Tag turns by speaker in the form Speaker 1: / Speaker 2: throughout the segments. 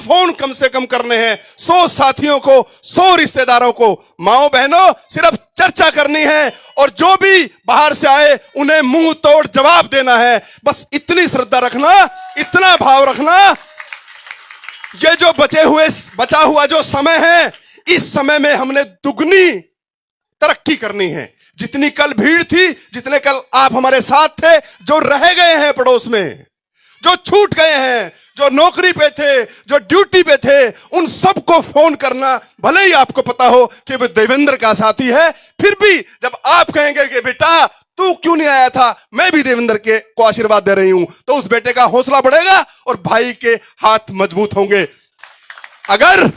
Speaker 1: Phone कम से कम करने हैं, 100 साथियों को, 100 रिश्तेदारों को। माओ बहनों, सिर्फ चर्चा करनी है और जो भी बाहर से आए उन्हें मुंह तोड़ जवाब देना है। बस इतनी श्रद्धा रखना, इतना भाव रखना। ये जो बचा हुआ जो समय है, इस समय में हमने दुगनी तरक्की करनी है। जितनी कल भीड़ थी, जितने कल आप हमारे साथ थे, जो रह गए हैं पड़ोस में, जो छूट गए हैं, जो नौकरी पे थे, जो ड्यूटी पे थे, उन सबको फोन करना। भले ही आपको पता हो कि वो देवेंद्र का साथी है, फिर भी जब आप कहेंगे कि बेटा तू क्यों नहीं आया था, मैं भी देवेंद्र को आशीर्वाद दे रही हूं, तो उस बेटे का हौसला बढ़ेगा और भाई के हाथ मजबूत होंगे। अगर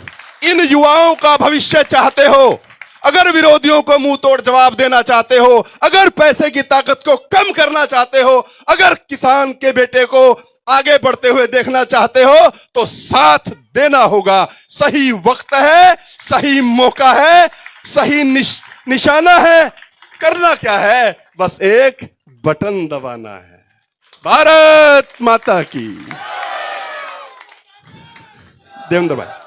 Speaker 1: इन युवाओं का भविष्य चाहते हो, अगर विरोधियों को मुंह तोड़ जवाब देना चाहते हो, अगर पैसे की ताकत को कम करना चाहते हो, अगर किसान के बेटे को आगे बढ़ते हुए देखना चाहते हो, तो साथ देना होगा। सही वक्त है, सही मौका है, सही निशाना है। करना क्या है, बस एक बटन दबाना है। भारत माता की। देवेंद्र भाई।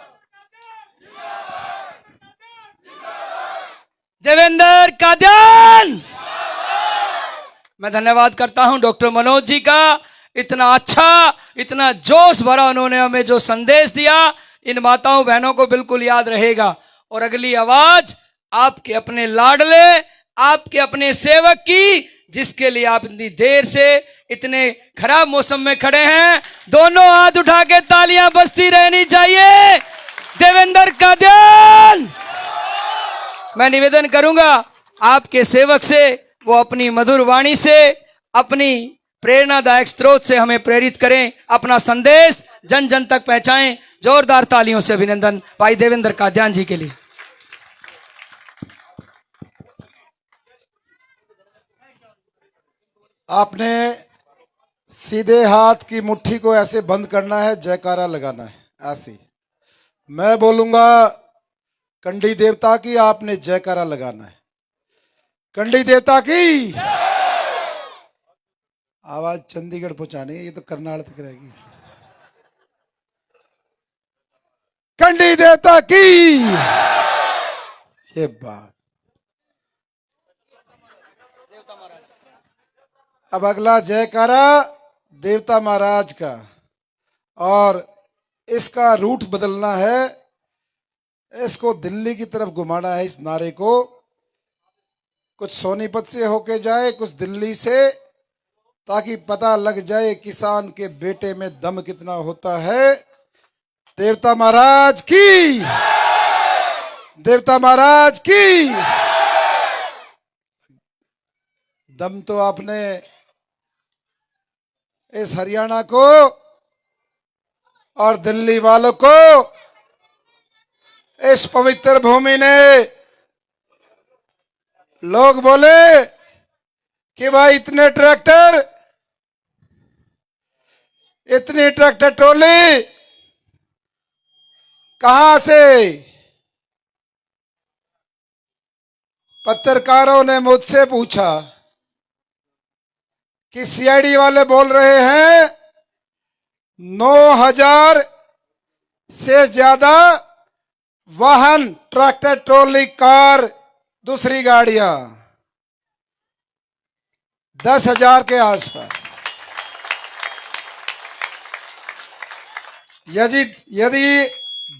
Speaker 2: देवेंद्र का ध्यान। मैं धन्यवाद करता हूं डॉक्टर मनोज जी का। इतना अच्छा, इतना जोश भरा उन्होंने हमें जो संदेश दिया, इन माताओं बहनों को बिल्कुल याद रहेगा। और अगली आवाज आपके अपने लाडले, आपके अपने सेवक की, जिसके लिए आप इतनी देर से इतने खराब मौसम में खड़े हैं। दोनों हाथ उठा के तालियां बजती रहनी चाहिए। देवेंद्र का ध्यान। मैं निवेदन करूंगा आपके सेवक से, वो अपनी मधुर वाणी से, अपनी प्रेरणादायक स्रोत से हमें प्रेरित करें, अपना संदेश जन जन तक पहुंचाएं। जोरदार तालियों से अभिनंदन भाई देवेंद्र काद्यान जी के लिए।
Speaker 3: आपने सीधे हाथ की मुट्ठी को ऐसे बंद करना है, जयकारा लगाना है ऐसे। मैं बोलूंगा कंडी देवता की, आपने जयकारा लगाना है। कंडी देवता की आवाज चंडीगढ़ पहुंचानी है, ये तो करनाल तक रहेगी। कंडी देवता की ये बात। अब अगला जयकारा देवता महाराज का, और इसका रूट बदलना है, इसको दिल्ली की तरफ घुमाना है। इस नारे को कुछ सोनीपत से होके जाए, कुछ दिल्ली से, ताकि पता लग जाए किसान के बेटे में दम कितना होता है। देवता महाराज की, देवता महाराज की। दम तो आपने इस हरियाणा को और दिल्ली वालों को, इस पवित्र भूमि ने, लोग बोले कि भाई इतने ट्रैक्टर, इतनी ट्रैक्टर ट्रॉली कहां से। पत्रकारों ने मुझसे पूछा कि सीआईडी वाले बोल रहे हैं 9,000 से ज्यादा वाहन, ट्रैक्टर ट्रॉली, कार, दूसरी गाड़ियां 10,000 के आसपास। यदि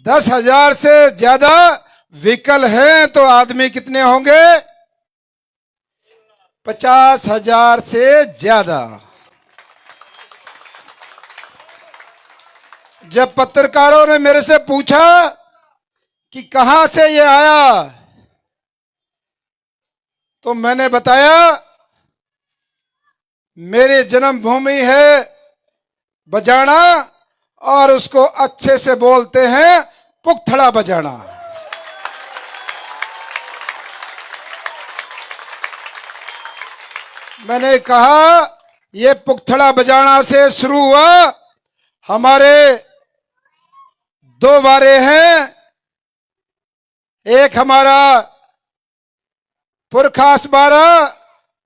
Speaker 3: 10,000 से ज्यादा व्हीकल हैं तो आदमी कितने होंगे? 50,000 से ज्यादा। जब पत्रकारों ने मेरे से पूछा कि कहां से ये आया, तो मैंने बताया मेरी जन्मभूमि है बजाना, और उसको अच्छे से बोलते हैं पुख्तड़ा बजाना। मैंने कहा ये पुख्तड़ा बजाना से शुरू हुआ। हमारे 2 बारे हैं, एक हमारा पुरखास बारा,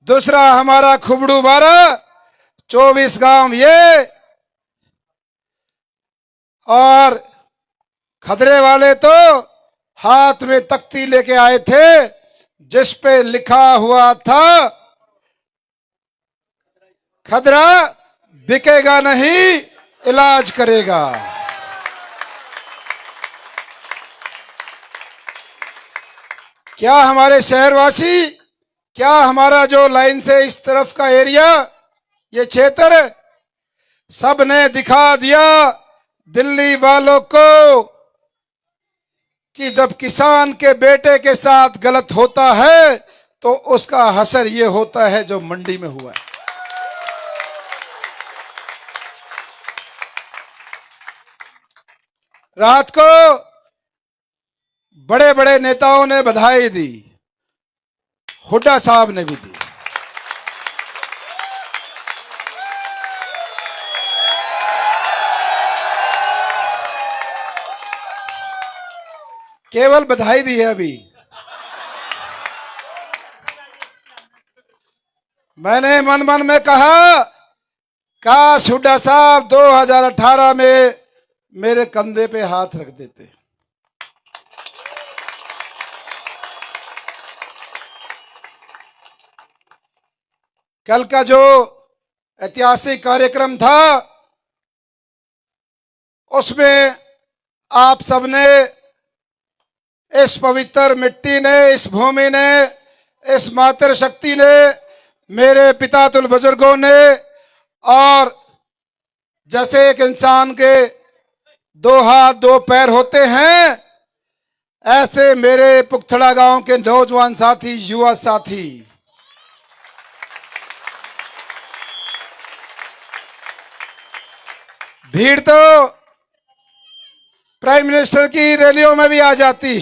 Speaker 3: दूसरा हमारा खुबड़ू बारा, 24 गांव ये। और खदरे वाले तो हाथ में तख्ती लेके आए थे जिस पे लिखा हुआ था, खदरा बिकेगा नहीं, इलाज करेगा। क्या हमारे शहरवासी, क्या हमारा जो लाइन से इस तरफ का एरिया, ये क्षेत्र, सब ने दिखा दिया दिल्ली वालों को कि जब किसान के बेटे के साथ गलत होता है तो उसका हशर ये होता है जो मंडी में हुआ है। रात को बड़े बड़े नेताओं ने बधाई दी, हुड्डा साहब ने भी दी। केवल बधाई दी है अभी। मैंने मन मन में कहा, काश हुड्डा साहब 2018 में मेरे कंधे पे हाथ रख देते। कल का जो ऐतिहासिक कार्यक्रम था उसमें आप सबने, इस पवित्र मिट्टी ने, इस भूमि ने, इस मातृ शक्ति ने, मेरे पिता तुल बुजुर्गों ने, और जैसे एक इंसान के 2 हाथ 2 पैर होते हैं, ऐसे मेरे पुख्तड़ा गांव के नौजवान साथी, युवा साथी, भीड़ तो प्राइम मिनिस्टर की रैलियों में भी आ जाती,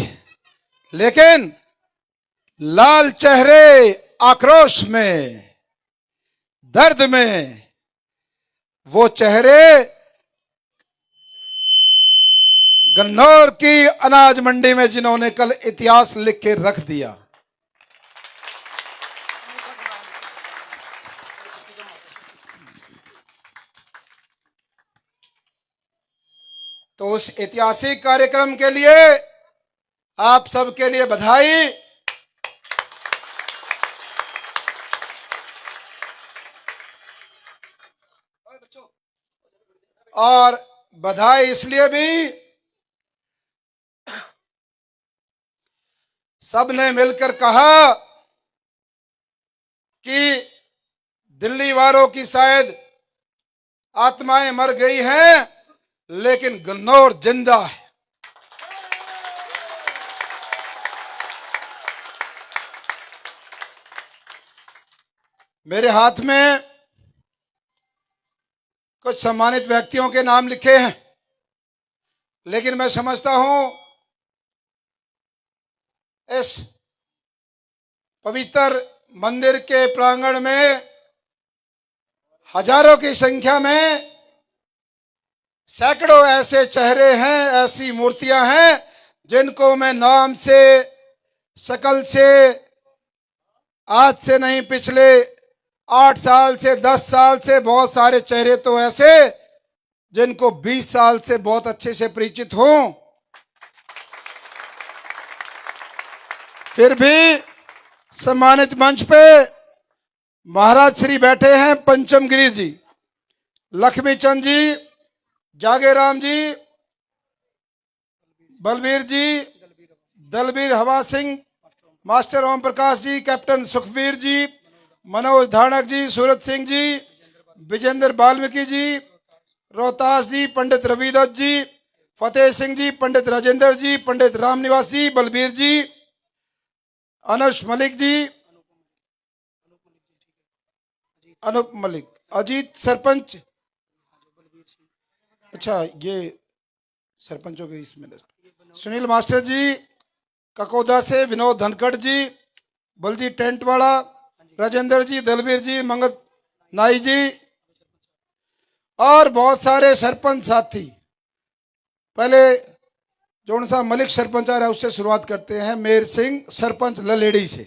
Speaker 3: लेकिन लाल चेहरे, आक्रोश में, दर्द में, वो चेहरे गन्नौर की अनाज मंडी में जिन्होंने कल इतिहास लिख के रख दिया। तो उस ऐतिहासिक कार्यक्रम के लिए आप सबके लिए बधाई। और बधाई इसलिए भी, सबने मिलकर कहा कि दिल्ली वालों की शायद आत्माएं मर गई हैं, लेकिन गन्नौर जिंदा है। मेरे हाथ में कुछ सम्मानित व्यक्तियों के नाम लिखे हैं, लेकिन मैं समझता हूं इस पवित्र मंदिर के प्रांगण में हजारों की संख्या में सैकड़ों ऐसे चेहरे हैं, ऐसी मूर्तियां हैं जिनको मैं नाम से, शकल से, आज से नहीं पिछले 8 साल से, 10 साल से, बहुत सारे चेहरे तो ऐसे जिनको 20 साल से बहुत अच्छे से परिचित हूं। फिर भी सम्मानित मंच पे महाराज श्री बैठे हैं, पंचम गिरी जी, लक्ष्मी चंद जी, जागेराम जी, बलबीर जी, दलबीर हवा सिंह, मास्टर ओम प्रकाश जी, कैप्टन सुखवीर जी, मनोज धानक जी, सूरत सिंह जी, विजेंद्र वाल्मीकि जी, रोहतास जी, पंडित रविदत्त जी, फतेह सिंह जी, पंडित राजेंद्र जी, पंडित रामनिवास जी, बलबीर जी, अनुष मलिक जी, अनूप मलिक, अजीत सरपंच, अच्छा ये सरपंचों के इसमें, सुनील मास्टर जी, ककोदा से विनोद धनखड़ जी, बलजी टेंटवाड़ा, राजेंद्र जी, दलबीर जी, मंगत नाई जी, और बहुत सारे सरपंच साथी। पहले जोन सा मलिक सरपंच आ रहा है उससे शुरुआत करते हैं। मेर सिंह सरपंच ललेड़ी से,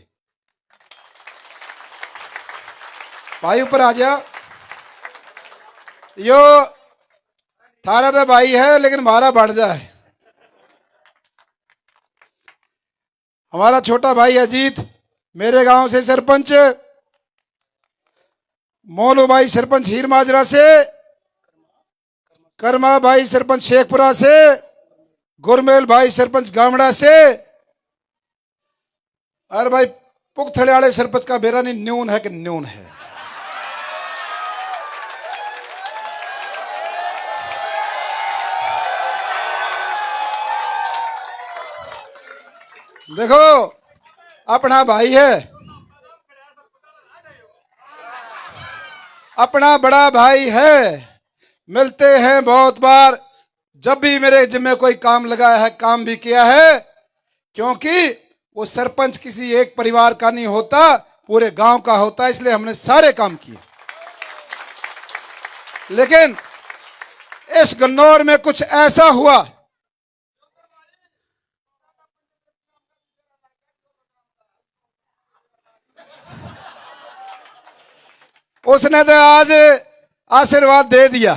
Speaker 3: भाई ऊपर आ जा। यो थारा तो भाई है लेकिन मारा बढ़ जाए। हमारा छोटा भाई अजीत मेरे गांव से सरपंच, मोनू भाई सरपंच हीर माजरा से, कर्मा भाई सरपंच शेखपुरा से, गुरमेल भाई सरपंच गामड़ा से, और भाई पुख्तड़े वाले सरपंच का बेरा नहीं न्यून है कि न्यून है। देखो अपना भाई है, अपना बड़ा भाई है, मिलते हैं बहुत बार। जब भी मेरे जिम्मे कोई काम लगा है, काम भी किया है, क्योंकि वो सरपंच किसी एक परिवार का नहीं होता, पूरे गांव का होता है, इसलिए हमने सारे काम किए। लेकिन इस गन्नौर में कुछ ऐसा हुआ, उसने तो आज आशीर्वाद दे दिया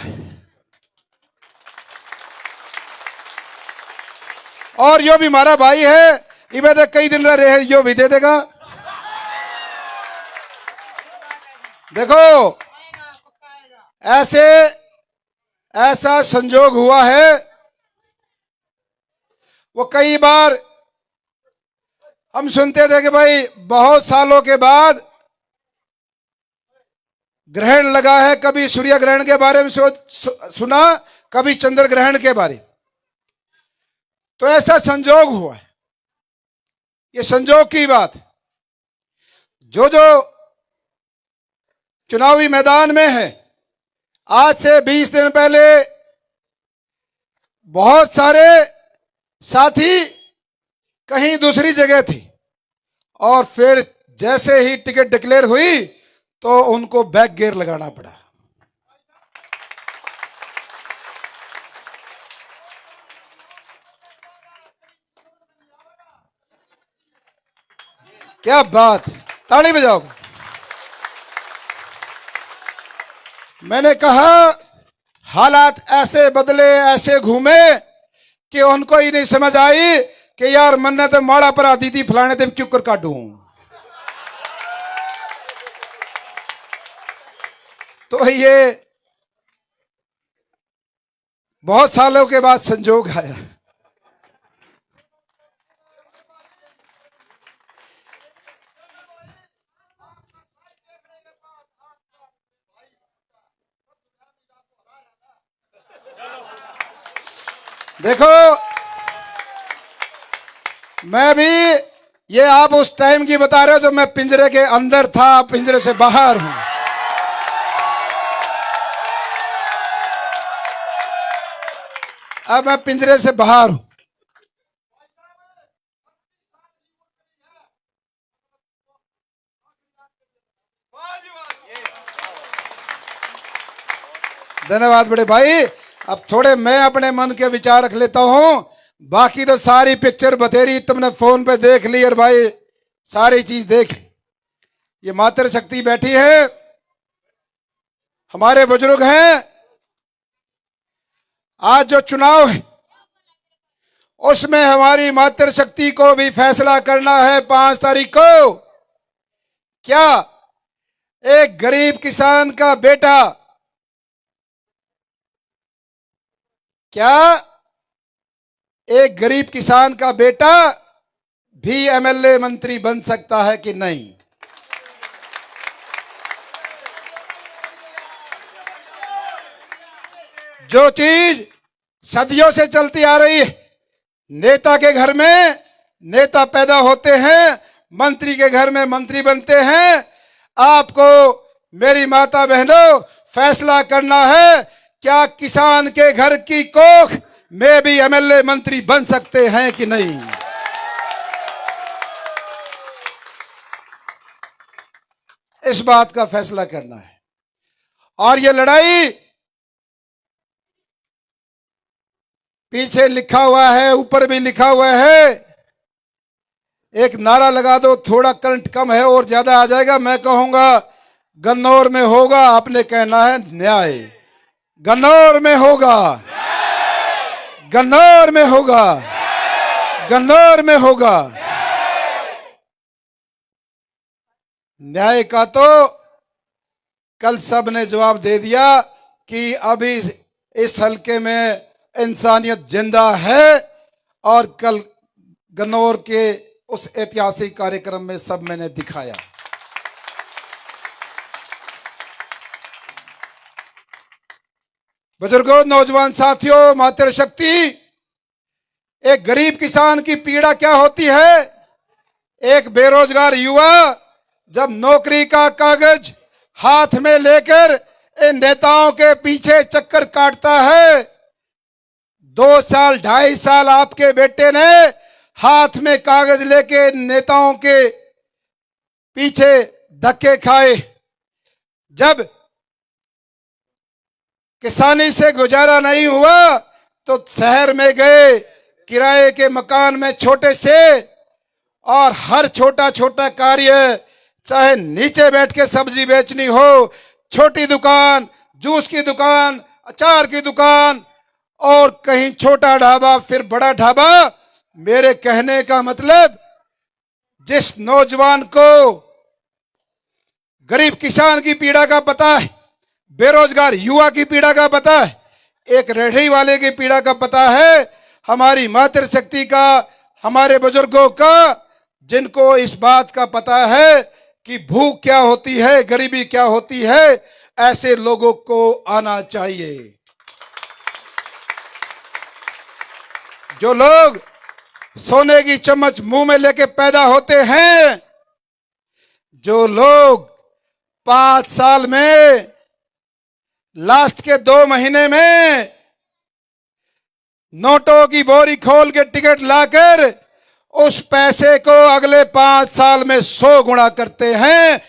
Speaker 3: और यो भी हमारा भाई है, इबे तो कई दिन रहे, यो भी दे देगा। देखो ऐसा संजोग हुआ है, वो कई बार हम सुनते थे कि भाई बहुत सालों के बाद ग्रहण लगा है, कभी सूर्य ग्रहण के बारे में सुना, कभी चंद्र ग्रहण के बारे। तो ऐसा संजोग हुआ है, ये संजोग की बात। जो चुनावी मैदान में है, आज से 20 दिन पहले बहुत सारे साथी कहीं दूसरी जगह थे और फिर जैसे ही टिकट डिक्लेयर हुई तो उनको बैक गियर लगाना पड़ा। क्या बात, ताली बजाओ। मैंने कहा हालात ऐसे बदले, ऐसे घूमे कि उनको ही नहीं समझ आई कि यार मन्नत माड़ा पर आती थी, फलाने ते क्यों कर काटूं। तो ये बहुत सालों के बाद संजोग आया। देखो मैं भी, ये आप उस टाइम की बता रहे हो जब मैं पिंजरे के अंदर था, पिंजरे से बाहर हूं। अब मैं पिंजरे से बाहर हूं। धन्यवाद बड़े भाई। अब थोड़े मैं अपने मन के विचार रख लेता हूं, बाकी तो सारी पिक्चर बतेरी तुमने फोन पे देख ली और भाई सारी चीज देख ली। ये मातृ शक्ति बैठी है, हमारे बुजुर्ग हैं। आज जो चुनाव है उसमें हमारी मातृ शक्ति को भी फैसला करना है 5 तारीख को। क्या एक गरीब किसान का बेटा, क्या एक गरीब किसान का बेटा भी एमएलए मंत्री बन सकता है कि नहीं? जो चीज सदियों से चलती आ रही है, नेता के घर में नेता पैदा होते हैं, मंत्री के घर में मंत्री बनते हैं। आपको मेरी माता बहनों फैसला करना है, क्या किसान के घर की कोख में भी एमएलए मंत्री बन सकते हैं कि नहीं? इस बात का फैसला करना है। और ये लड़ाई पीछे लिखा हुआ है, ऊपर भी लिखा हुआ है, एक नारा लगा दो, थोड़ा करंट कम है और ज्यादा आ जाएगा। मैं कहूंगा गन्नौर में होगा, आपने कहना है न्याय। गन्नौर में होगा, गन्नौर में होगा, गन्नौर में होगा। न्याय का तो कल सब ने जवाब दे दिया कि अभी इस हलके में इंसानियत जिंदा है, और कल गन्नौर के उस ऐतिहासिक कार्यक्रम में सब मैंने दिखाया। बुजुर्गों, नौजवान साथियों, मातृशक्ति, एक गरीब किसान की पीड़ा क्या होती है? एक बेरोजगार युवा जब नौकरी का कागज हाथ में लेकर इन नेताओं के पीछे चक्कर काटता है, 2 साल 2.5 साल आपके बेटे ने हाथ में कागज लेके नेताओं के पीछे धक्के खाए। जब किसानी से गुजारा नहीं हुआ तो शहर में गए, किराए के मकान में छोटे से, और हर छोटा छोटा कार्य, चाहे नीचे बैठ के सब्जी बेचनी हो, छोटी दुकान, जूस की दुकान, अचार की दुकान, और कहीं छोटा ढाबा, फिर बड़ा ढाबा। मेरे कहने का मतलब, जिस नौजवान को गरीब किसान की पीड़ा का पता है, बेरोजगार युवा की पीड़ा का पता है, एक रेहड़ी वाले की पीड़ा का पता है, हमारी मातृशक्ति का, हमारे बुजुर्गों का, जिनको इस बात का पता है कि भूख क्या होती है, गरीबी क्या होती है, ऐसे लोगों को आना चाहिए। जो लोग सोने की चम्मच मुंह में लेके पैदा होते हैं, जो लोग 5 साल में, लास्ट के 2 महीने में नोटों की बोरी खोल के टिकट लाकर उस पैसे को अगले 5 साल में 100 गुणा करते हैं,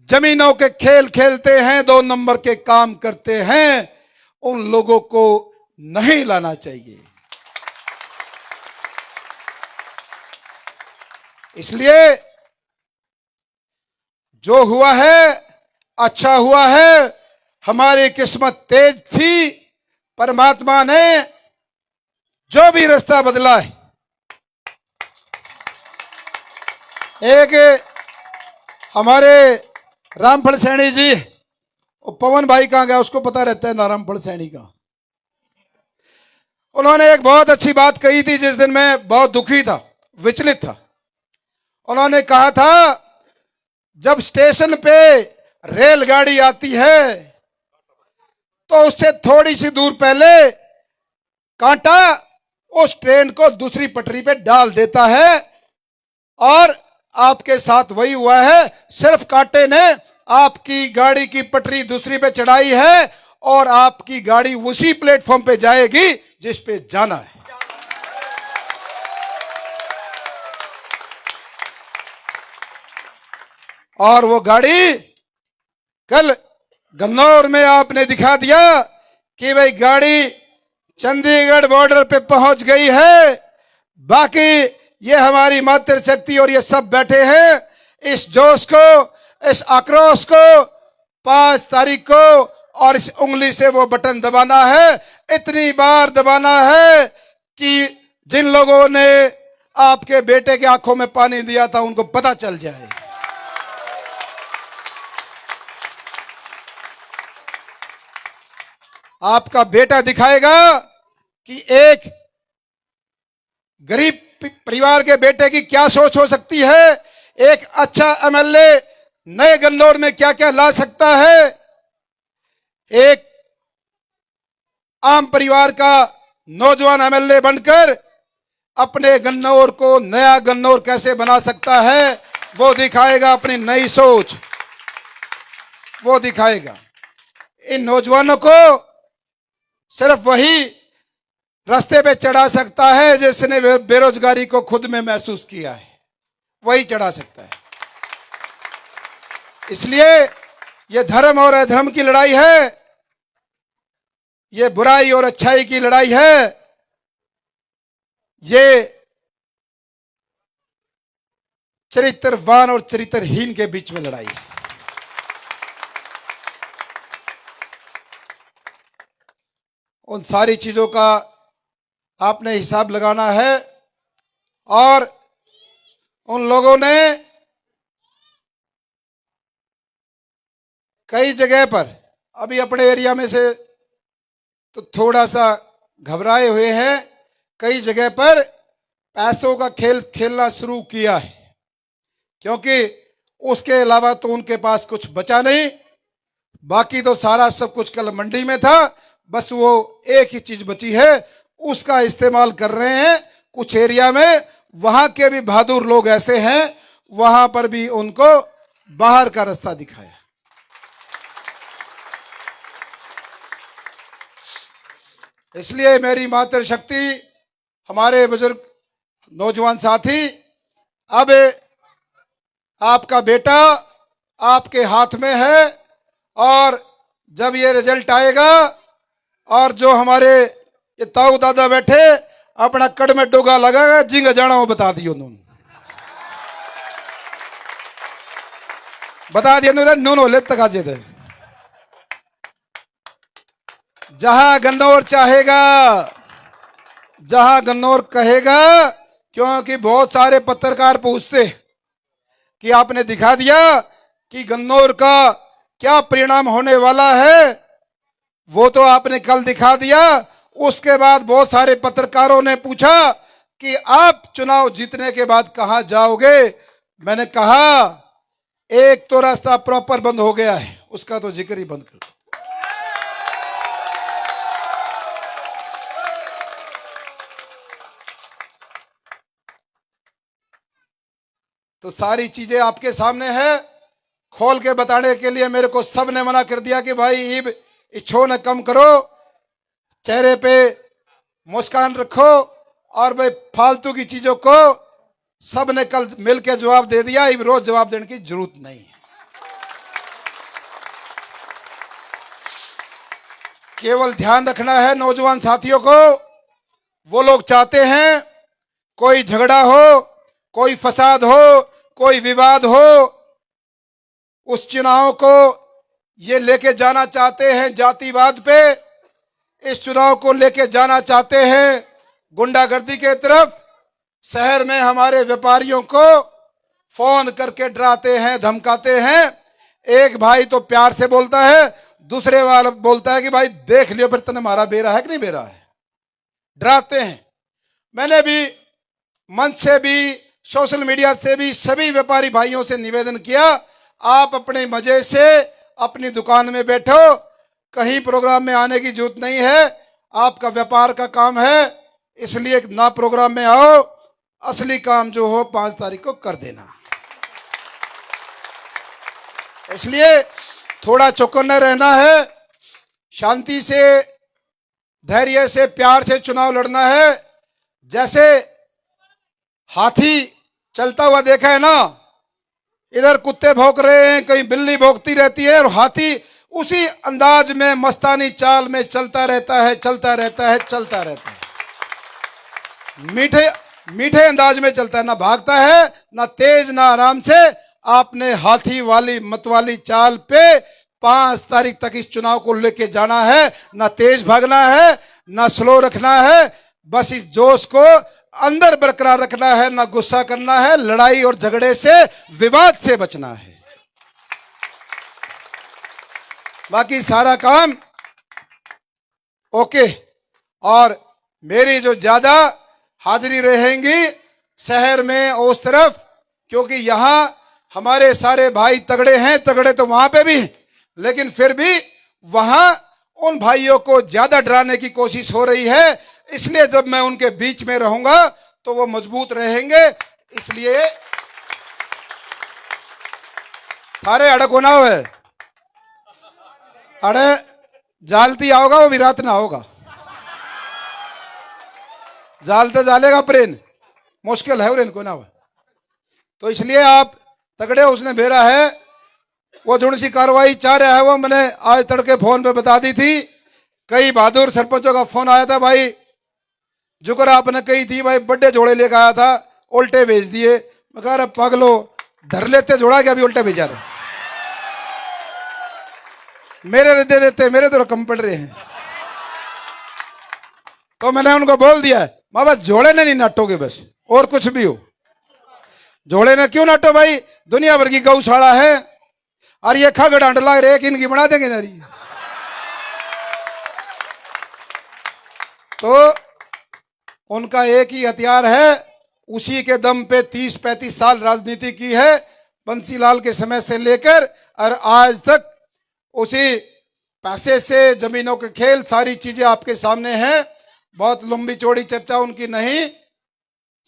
Speaker 3: जमीनों के खेल खेलते हैं, 2 नंबर के काम करते हैं, उन लोगों को नहीं लाना चाहिए। इसलिए जो हुआ है अच्छा हुआ है, हमारी किस्मत तेज थी, परमात्मा ने जो भी रास्ता बदला है। एक हमारे रामफल सैनी जी, पवन भाई कहां गया, उसको पता रहता है ना रामफल सैनी का, उन्होंने एक बहुत अच्छी बात कही थी जिस दिन मैं बहुत दुखी था, विचलित था। उन्होंने कहा था, जब स्टेशन पे रेलगाड़ी आती है तो उससे थोड़ी सी दूर पहले कांटा उस ट्रेन को दूसरी पटरी पे डाल देता है, और आपके साथ वही हुआ है। सिर्फ कांटे ने आपकी गाड़ी की पटरी दूसरी पे चढ़ाई है, और आपकी गाड़ी उसी प्लेटफॉर्म पे जाएगी जिस पे जाना है। और वो गाड़ी कल गन्नौर में आपने दिखा दिया कि भाई गाड़ी चंडीगढ़ बॉर्डर पे पहुंच गई है। बाकी ये हमारी मातृशक्ति और ये सब बैठे हैं इस जोश को, इस आक्रोश को 5 तारीख को, और इस उंगली से वो बटन दबाना है, इतनी बार दबाना है कि जिन लोगों ने आपके बेटे की आंखों में पानी दिया था उनको पता चल जाए। आपका बेटा दिखाएगा कि एक गरीब परिवार के बेटे की क्या सोच हो सकती है, एक अच्छा एमएलए नए गन्नौर में क्या क्या ला सकता है, एक आम परिवार का नौजवान एमएलए बनकर अपने गन्नौर को नया गन्नौर कैसे बना सकता है, वो दिखाएगा। अपनी नई सोच वो दिखाएगा। इन नौजवानों को सिर्फ वही रास्ते पे चढ़ा सकता है जिसने बेरोजगारी को खुद में महसूस किया है, वही चढ़ा सकता है। इसलिए यह धर्म और अधर्म की लड़ाई है, ये बुराई और अच्छाई की लड़ाई है, ये चरित्रवान और चरित्रहीन के बीच में लड़ाई है। उन सारी चीजों का आपने हिसाब लगाना है, और उन लोगों ने कई जगह पर अभी अपने एरिया में से तो थोड़ा सा घबराए हुए हैं, कई जगह पर पैसों का खेल खेलना शुरू किया है, क्योंकि उसके अलावा तो उनके पास कुछ बचा नहीं। बाकी तो सारा सब कुछ कल मंडी में था, बस वो एक ही चीज बची है, उसका इस्तेमाल कर रहे हैं। कुछ एरिया में वहां के भी बहादुर लोग ऐसे हैं, वहां पर भी उनको बाहर का रास्ता दिखाया। इसलिए मेरी मातृशक्ति, हमारे बुजुर्ग नौजवान साथी, अब आपका बेटा आपके हाथ में है, और जब ये रिजल्ट आएगा और जो हमारे ये ताऊ दादा बैठे अपना कड़ में डोगा लगाएगा, जिंग जाना वो बता दियो उन्होंने, बता दिया नो ले तक आजे थे। जहां गन्नौर चाहेगा, जहां गन्नौर कहेगा, क्योंकि बहुत सारे पत्रकार पूछते कि आपने दिखा दिया कि गन्नौर का क्या परिणाम होने वाला है, वो तो आपने कल दिखा दिया। उसके बाद बहुत सारे पत्रकारों ने पूछा कि आप चुनाव जीतने के बाद कहां जाओगे। मैंने कहा एक तो रास्ता प्रॉपर बंद हो गया है, उसका तो जिक्र ही बंद कर दो। तो सारी चीजें आपके सामने है, खोल के बताने के लिए मेरे को सब ने मना कर दिया कि भाई ईब इच्छो न कम करो, चेहरे पे मुस्कान रखो, और भाई फालतू की चीजों को सब ने कल मिलकर जवाब दे दिया। ईब रोज जवाब देने की जरूरत नहीं है, केवल ध्यान रखना है नौजवान साथियों को। वो लोग चाहते हैं कोई झगड़ा हो, कोई फसाद हो, कोई विवाद हो, उस चुनाव को ये लेके जाना चाहते हैं जातिवाद पे, इस चुनाव को लेके जाना चाहते हैं गुंडागर्दी के तरफ। शहर में हमारे व्यापारियों को फोन करके डराते हैं, धमकाते हैं। एक भाई तो प्यार से बोलता है, दूसरे वाला बोलता है कि भाई देख लियो फिर तने मारा बेरा है कि नहीं बेरा है, डराते हैं। मैंने भी मंच से भी, सोशल मीडिया से भी सभी व्यापारी भाइयों से निवेदन किया, आप अपने मजे से अपनी दुकान में बैठो, कहीं प्रोग्राम में आने की जरूरत नहीं है, आपका व्यापार का काम है, इसलिए ना प्रोग्राम में आओ, असली काम जो हो 5 तारीख को कर देना। इसलिए थोड़ा चौकन्ना रहना है, शांति से, धैर्य से, प्यार से चुनाव लड़ना है। जैसे हाथी चलता हुआ देखा है ना, इधर कुत्ते भौंक रहे हैं, कहीं बिल्ली भौंकती रहती है, और हाथी उसी अंदाज में मस्तानी चाल में चलता रहता है, चलता रहता है, चलता रहता है, मीठे मीठे अंदाज में चलता है, ना भागता है, ना तेज ना आराम से। आपने हाथी वाली मतवाली चाल पे 5 तारीख तक इस चुनाव को लेके जाना है, ना तेज भागना है, ना स्लो रखना है, बस इस जोश को अंदर बरकरार रखना है, ना गुस्सा करना है, लड़ाई और झगड़े से, विवाद से बचना है। बाकी सारा काम ओके। और मेरी जो ज्यादा हाजिरी रहेंगी शहर में उस तरफ, क्योंकि यहां हमारे सारे भाई तगड़े हैं, तगड़े तो वहां पे भी, लेकिन फिर भी वहां उन भाइयों को ज्यादा डराने की कोशिश हो रही है। इसलिए जब मैं उनके बीच में रहूंगा तो वो मजबूत रहेंगे। इसलिए थारे अड़क होना है, अड़े जालती आओगा वो विराट ना होगा, जालते जालेगा प्रेन, मुश्किल है उनको ना। तो इसलिए आप तगड़े, उसने भेरा है, वो थोड़ी सी कार्रवाई चाह रहा है, वो मैंने आज तड़के फोन पे बता दी थी। कई बहादुर सरपंचों का फोन आया था, भाई जुकर आपने कही थी भाई बड़े जोड़े लेकर आया था, उल्टे भेज दिए। मैं कह रहा पागलो, धर लेते जोड़ा क्या, अभी उल्टे भेजा रहे, मेरे दे देते, मेरे तो रकम पड़ रहे हैं। तो मैंने उनको बोल दिया है, बाबा जोड़े ने नहीं नाटोगे, बस और कुछ भी हो जोड़े ने क्यों नाटो भाई, दुनिया भर की गौशाला है, और ये खग डांडला रेक इनकी बना देंगे नारी। तो उनका एक ही हथियार है, उसी के दम पे 30-35 साल राजनीति की है, बंसीलाल के समय से लेकर और आज तक उसी पैसे से, जमीनों के खेल, सारी चीजें आपके सामने हैं। बहुत लंबी चौड़ी चर्चा उनकी नहीं,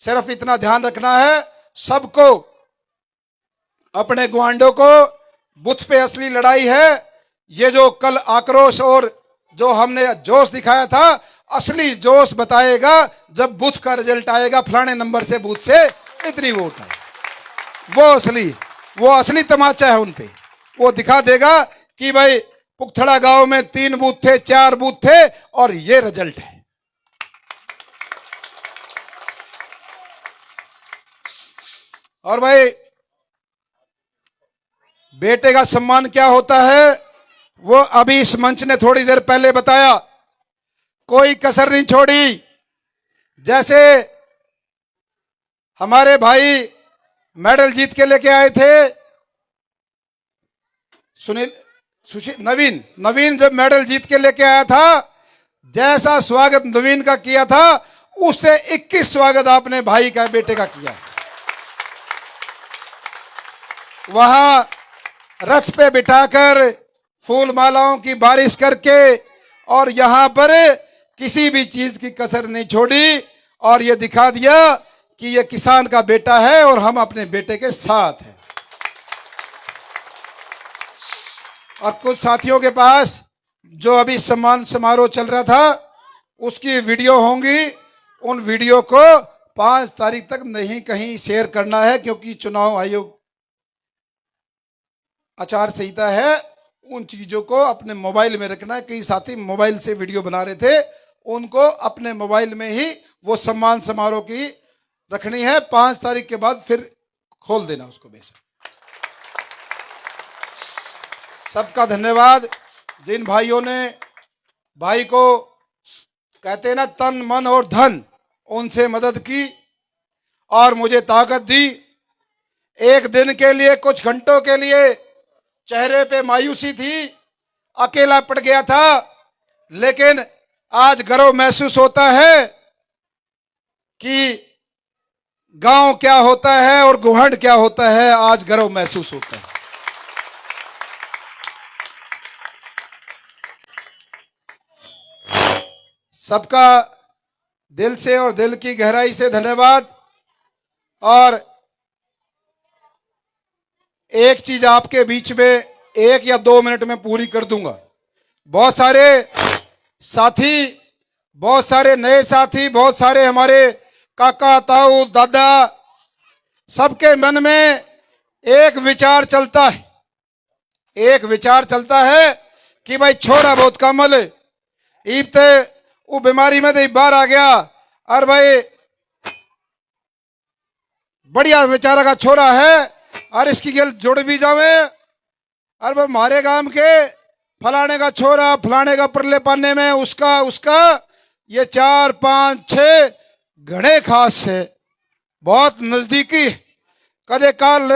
Speaker 3: सिर्फ इतना ध्यान रखना है सबको, अपने गुआंडों को, बुथ पे असली लड़ाई है। ये जो कल आक्रोश और जो हमने जोश दिखाया था, असली जोश बताएगा जब बुथ का रिजल्ट आएगा, फलाने नंबर से बूथ से इतनी वोट है। वो असली तमाचा है उन पे, वो दिखा देगा कि भाई पुखथड़ा गांव में 3 बूथ थे, 4 बूथ थे और ये रिजल्ट है। और भाई बेटे का सम्मान क्या होता है, वो अभी इस मंच ने थोड़ी देर पहले बताया। कोई कसर नहीं छोड़ी। जैसे हमारे भाई मेडल जीत के लेके आए थे, नवीन जब मेडल जीत के लेके आया था, जैसा स्वागत नवीन का किया था, उससे 21 स्वागत आपने भाई का, बेटे का किया। वहां रथ पे बिठाकर फूल मालाओं की बारिश करके, और यहां पर किसी भी चीज की कसर नहीं छोड़ी और ये दिखा दिया कि ये किसान का बेटा है और हम अपने बेटे के साथ हैं। और कुछ साथियों के पास जो अभी सम्मान समारोह चल रहा था, उसकी वीडियो होंगी, उन वीडियो को 5 तारीख तक नहीं कहीं शेयर करना है, क्योंकि चुनाव आयोग आचार संहिता है, उन चीजों को अपने मोबाइल में रखना है। कई साथी मोबाइल से वीडियो बना रहे थे, उनको अपने मोबाइल में ही वो सम्मान समारोह की रखनी है। 5 तारीख के बाद फिर खोल देना उसको। बेशक सबका धन्यवाद। जिन भाइयों ने भाई को कहते हैं ना तन मन और धन, उनसे मदद की और मुझे ताकत दी। एक दिन के लिए, कुछ घंटों के लिए चेहरे पे मायूसी थी, अकेला पड़ गया था, लेकिन आज गर्व महसूस होता है कि गांव क्या होता है और गुहंड क्या होता है। आज गर्व महसूस होता है। सबका दिल से और दिल की गहराई से धन्यवाद। और एक चीज आपके बीच में 1 या 2 मिनट में पूरी कर दूंगा। बहुत सारे साथी, बहुत सारे नए साथी, बहुत सारे हमारे काका, ताऊ, दादा, सबके मन में एक विचार चलता है, कि भाई छोरा बहुत कमल ईबते वो बीमारी में तो बाहर आ गया, और भाई बढ़िया बेचारा का छोरा है और इसकी गल जुड़ भी जावे, और वो हमारे गांव के फलाने का छोरा, फलाने का परले पाने में उसका ये 4, 5, 6 घने खास है, बहुत नजदीकी। कदे काल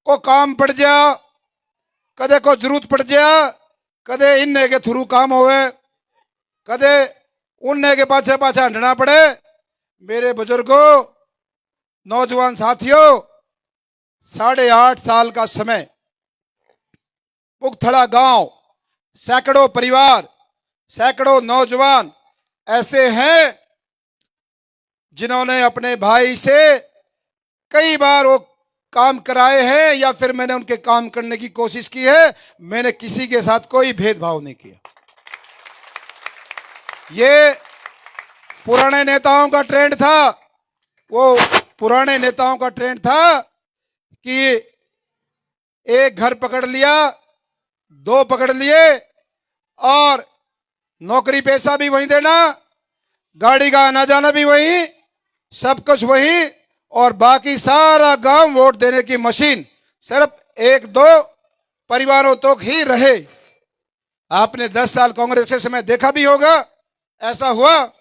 Speaker 3: को काम पड़ जा, कदे को जरूरत पड़ जा, कदे इन्ने के थ्रू काम होवे, कदे उन्ने के पाछे पाछे हटना पड़े। मेरे बुजुर्गों, नौजवान साथियों, 8.5 साल का समय, पुखथड़ा गांव, सैकड़ों परिवार, सैकड़ों नौजवान ऐसे हैं जिन्होंने अपने भाई से कई बार वो काम कराए हैं, या फिर मैंने उनके काम करने की कोशिश की है। मैंने किसी के साथ कोई भेदभाव नहीं किया। ये पुराने नेताओं का ट्रेंड था, वो पुराने नेताओं का ट्रेंड था कि एक घर पकड़ लिया, 2 पकड़ लिए और नौकरी पैसा भी वहीं देना, गाड़ी का आना जाना भी वहीं, सब कुछ वहीं, और बाकी सारा गांव वोट देने की मशीन सिर्फ 1-2 परिवारों तक ही रहे। आपने 10 साल कांग्रेस के समय देखा भी होगा, ऐसा हुआ।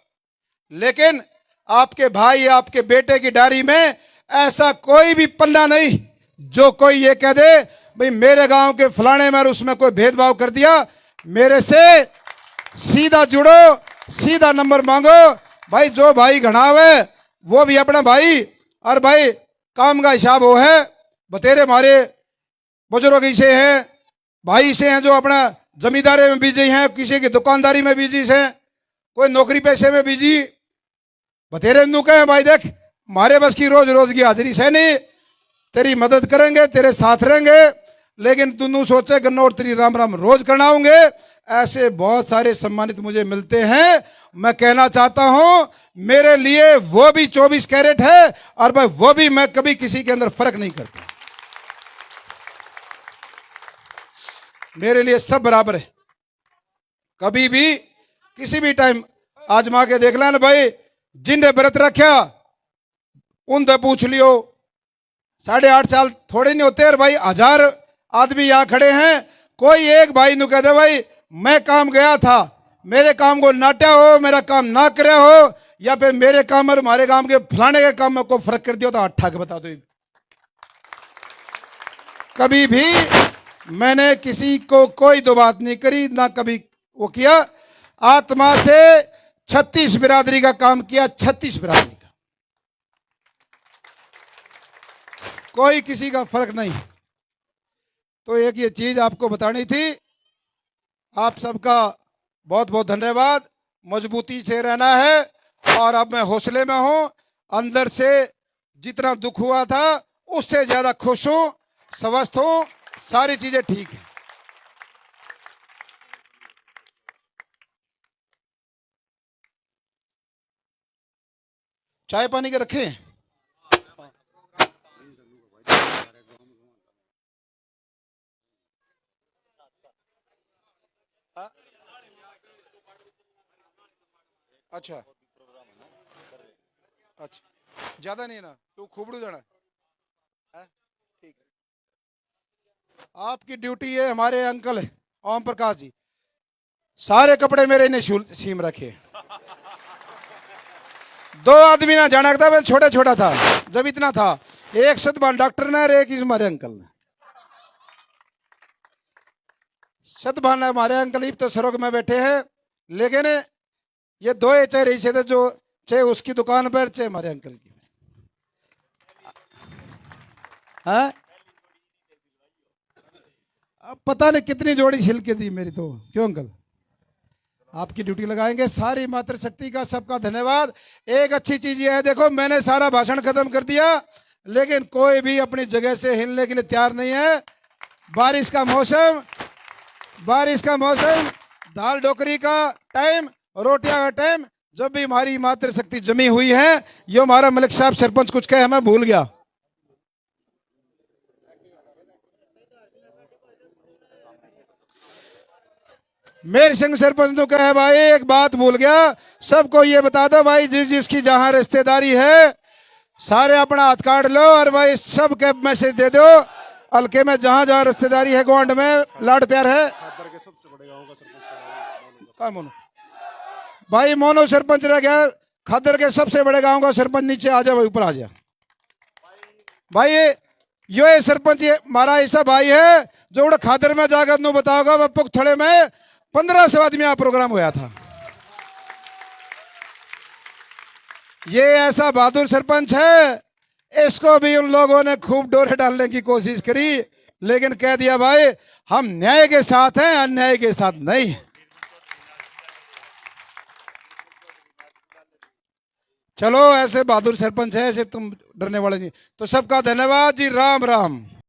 Speaker 3: लेकिन आपके भाई, आपके बेटे की डायरी में ऐसा कोई भी पन्ना नहीं जो कोई ये कह दे भाई मेरे गांव के फलाने में और उसमें कोई भेदभाव कर दिया, मेरे से सीधा जुड़ो, सीधा नंबर मांगो। भाई जो भाई घनाव है वो भी अपना भाई, और भाई काम का हिसाब वो है। बतेरे हमारे बुजुर्ग से हैं, भाई से हैं जो अपना जमींदारी में बिजी हैं, किसी की दुकानदारी में बिजी हैं, कोई नौकरी पेशे में बिजी। बतेरे नू कहे भाई देख हमारे बस की रोज रोज की हाजिरी से नहीं, तेरी मदद करेंगे, तेरे साथ रहेंगे, लेकिन तू सोचे गन्नौर तेरी राम राम रोज करनाऊंगे। ऐसे बहुत सारे सम्मानित मुझे मिलते हैं। मैं कहना चाहता हूं मेरे लिए वो भी 24 कैरेट है, और भाई वो भी मैं कभी किसी के अंदर फर्क नहीं करता, मेरे लिए सब बराबर है। कभी भी किसी भी टाइम आजमा के देख लेना भाई, जिन्हें व्रत रखा उनसे पूछ लियो। 8.5 साल थोड़े नहीं होते, और भाई 1000 आदमी यहां खड़े हैं, कोई एक भाई नु कह दे भाई मैं काम गया था, मेरे काम को नाट्या हो, मेरा काम ना करे हो, या फिर मेरे काम और हमारे काम के फलाने के काम में को फर्क कर दिया, तो अट्ठा के बता दो। कभी भी मैंने किसी को कोई दो बात नहीं करी, ना कभी वो किया। आत्मा से 36 बिरादरी का काम किया, 36 बिरादरी का, कोई किसी का फर्क नहीं। तो एक ये चीज आपको बतानी थी। आप सबका बहुत बहुत धन्यवाद। मजबूती से रहना है, और अब मैं हौसले में हूं। अंदर से जितना दुख हुआ था उससे ज्यादा खुश हूं, स्वस्थ हूं, सारी चीजें ठीक है। चाय पानी के रखें? अच्छा अच्छा, ज्यादा नहीं ना, तू खूबड़ू जाना है, ठीक है। आपकी ड्यूटी है, हमारे अंकल ओम प्रकाश जी सारे कपड़े मेरे ने सीम रखे। 2 आदमी ना जाना था, मैं छोटा छोटा था जब इतना था, एक सतबान डॉक्टर ने और एक हमारे अंकल ने। सतबान हमारे अंकल ही तो सरोग में बैठे हैं, लेकिन ये 2 चाहे रही थे, जो चाहे उसकी दुकान पर चाहे हमारे अंकल की। हाँ, अब पता नहीं कितनी जोड़ी छिलके दी मेरी तो। क्यों अंकल, आपकी ड्यूटी लगाएंगे। सारी मातृशक्ति का सबका धन्यवाद। एक अच्छी चीज ये है, देखो मैंने सारा भाषण खत्म कर दिया, लेकिन कोई भी अपनी जगह से हिलने के लिए तैयार नहीं है। बारिश का मौसम, दाल ढोकरी का टाइम, रोटियां का टाइम, जब भी हमारी मातृशक्ति जमी हुई है। यो हमारा मलिक साहब सरपंच कुछ कहे, मैं भूल गया। मेर सिंह सरपंच तो कहे भाई एक बात भूल गया, सबको ये बता दो भाई, जिस जिसकी जहां रिश्तेदारी है सारे अपना हाथ काट लो, और भाई सबके मैसेज दे दो। हल्के में जहां जहां रिश्तेदारी है, ग्वांड में लाड प्यार है। मोनो भाई, मोनो सरपंच रह गया, खदर के सबसे बड़े गांव का सरपंच नीचे आ जा, भाई ऊपर आ जा भाई। ये सरपंच हमारा ऐसा भाई है जो उड़ खादर में जाकर नु बताओगा, वह पुख्तड़े में 1500 आदमी यहाँ प्रोग्राम हुआ था। ये ऐसा बहादुर सरपंच है, इसको भी उन लोगों ने खूब डोरे डालने की कोशिश करी, लेकिन कह दिया भाई हम न्याय के साथ हैं, अन्याय के साथ नहीं। चलो ऐसे बहादुर सरपंच है, ऐसे तुम डरने वाले नहीं। तो सबका धन्यवाद जी, राम राम।